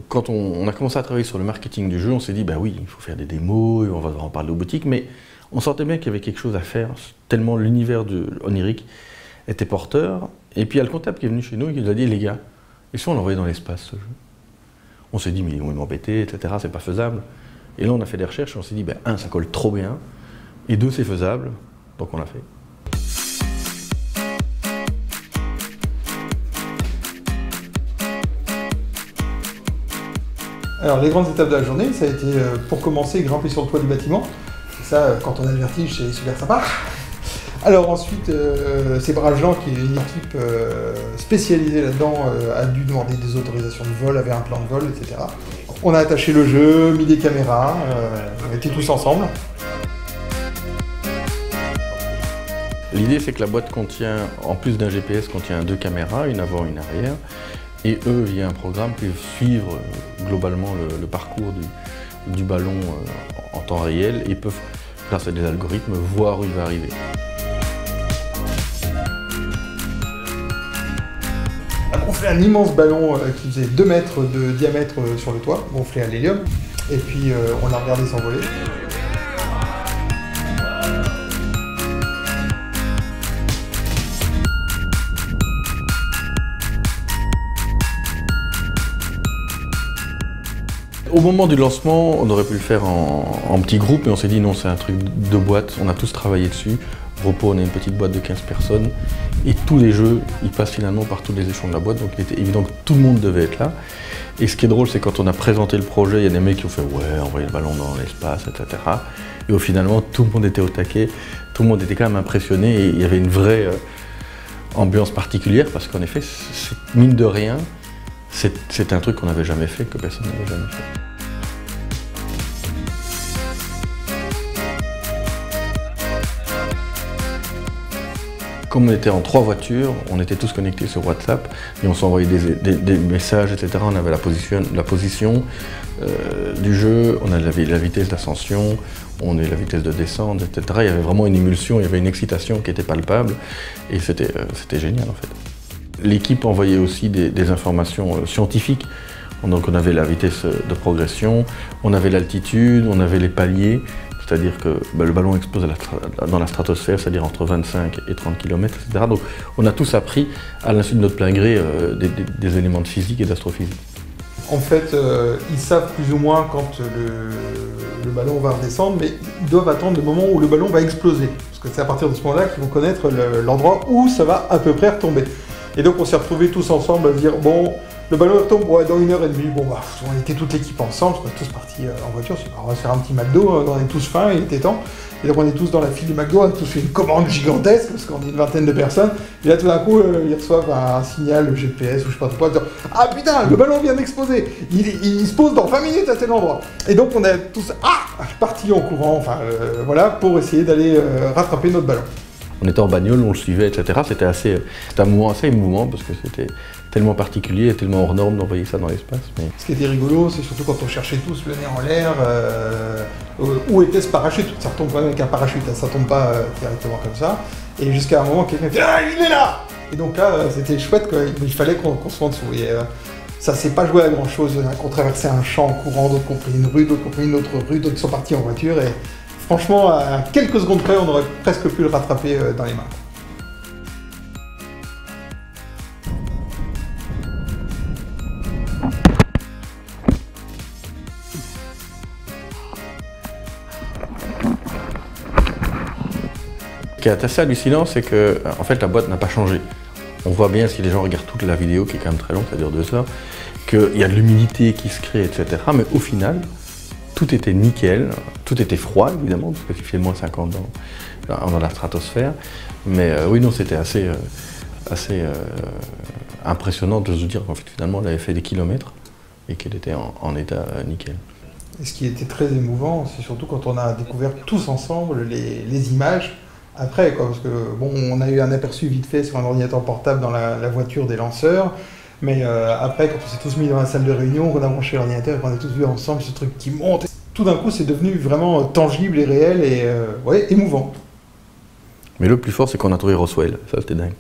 Quand on a commencé à travailler sur le marketing du jeu, on s'est dit, bah oui, il faut faire des démos, et on va en parler aux boutiques, mais on sentait bien qu'il y avait quelque chose à faire, tellement l'univers de Oniric était porteur. Et puis il y a le comptable qui est venu chez nous et qui nous a dit, les gars, et si on l'envoyait dans l'espace, ce jeu? On s'est dit, mais ils vont m'embêter, etc., c'est pas faisable. Et là, on a fait des recherches et on s'est dit, ben, un, ça colle trop bien, et deux, c'est faisable, donc on l'a fait. Alors, les grandes étapes de la journée, ça a été, pour commencer, grimper sur le toit du bâtiment. Et ça, quand on a le vertige, c'est super sympa. Alors ensuite, c'est Braves Gens, qui est une équipe spécialisée là-dedans, a dû demander des autorisations de vol, avait un plan de vol, etc. On a attaché le jeu, mis des caméras, on était tous ensemble. L'idée, c'est que la boîte contient, en plus d'un GPS, contient 2 caméras, une avant et une arrière. Et eux, via un programme, peuvent suivre globalement le parcours du ballon en temps réel et peuvent, grâce à des algorithmes, voir où il va arriver. On a gonflé un immense ballon qui faisait 2 mètres de diamètre sur le toit, gonflé à l'hélium, et puis on a regardé s'envoler. Au moment du lancement, on aurait pu le faire en petit groupe, mais on s'est dit non, c'est un truc de boîte, on a tous travaillé dessus. Repos, on est une petite boîte de 15 personnes, et tous les jeux, ils passent finalement par tous les échelons de la boîte, donc il était évident que tout le monde devait être là. Et ce qui est drôle, c'est quand on a présenté le projet, il y a des mecs qui ont fait « ouais, envoyer le ballon dans l'espace, etc. » Et finalement, tout le monde était au taquet, tout le monde était quand même impressionné, et il y avait une vraie ambiance particulière, parce qu'en effet, mine de rien, c'est un truc qu'on n'avait jamais fait, que personne n'avait jamais fait. Comme on était en 3 voitures, on était tous connectés sur WhatsApp et on s'envoyait des messages, etc. On avait la position du jeu, on avait la vitesse d'ascension, on avait la vitesse de descente, etc. Il y avait vraiment une émulsion, il y avait une excitation qui était palpable et c'était génial en fait. L'équipe envoyait aussi des informations scientifiques. Donc on avait la vitesse de progression, on avait l'altitude, on avait les paliers. C'est-à-dire que le ballon explose dans la stratosphère, c'est-à-dire entre 25 et 30 km, etc. Donc on a tous appris, à l'insu de notre plein gré, des éléments de physique et d'astrophysique. En fait, ils savent plus ou moins quand le ballon va redescendre, mais ils doivent attendre le moment où le ballon va exploser. Parce que c'est à partir de ce moment-là qu'ils vont connaître l'endroit où ça va à peu près retomber. Et donc on s'est retrouvés tous ensemble à dire, bon, le ballon retombe ouais, dans 1h30. Bon, bah, on était toute l'équipe ensemble, on est tous partis en voiture, on va se faire un petit McDo, on est tous faim, il était temps. Et donc on est tous dans la file du McDo, on a tous fait une commande gigantesque, parce qu'on est une vingtaine de personnes. Et là tout d'un coup, ils reçoivent un signal GPS ou je sais pas quoi, dire « Ah putain, le ballon vient d'exploser, il se pose dans 20 minutes à tel endroit !» Et donc on est tous partis en courant, enfin voilà, pour essayer d'aller rattraper notre ballon. On était en bagnole, on le suivait, etc. C'était un moment assez émouvant parce que c'était tellement particulier et tellement hors norme d'envoyer ça dans l'espace. Mais... Ce qui était rigolo, c'est surtout quand on cherchait tous le nez en l'air, où était ce parachute? Ça retombe quand même avec un parachute, ça tombe pas directement comme ça. Et jusqu'à un moment, quelqu'un dit « Ah, il est là !» Et donc là, c'était chouette, il fallait qu'on se soit en dessous. Et ça s'est pas joué à grand chose, qu'on traversait un champ en courant, d'autres qui ont pris une rue, d'autres qui ont pris une autre rue, d'autres qui sont partis en voiture. Et franchement, à quelques secondes près, on aurait presque pu le rattraper dans les mains. Ce qui est assez hallucinant, c'est que en fait, la boîte n'a pas changé. On voit bien, si les gens regardent toute la vidéo, qui est quand même très longue, ça dure 2 heures, qu'il y a de l'humidité qui se crée, etc. Mais au final, tout était nickel, tout était froid évidemment, parce qu'il fait moins 50 dans la stratosphère. Mais oui, non, c'était assez impressionnant de se dire qu'en fait, finalement, on avait fait des kilomètres et qu'elle était en état nickel. Et ce qui était très émouvant, c'est surtout quand on a découvert tous ensemble les images après, quoi, parce que bon, on a eu un aperçu vite fait sur un ordinateur portable dans la voiture des lanceurs, mais après, quand on s'est tous mis dans la salle de réunion, on a branché l'ordinateur et qu'on a tous vu ensemble ce truc qui monte, tout d'un coup, c'est devenu vraiment tangible et réel et ouais, émouvant. Mais le plus fort, c'est qu'on a trouvé Roswell, ça c'était dingue.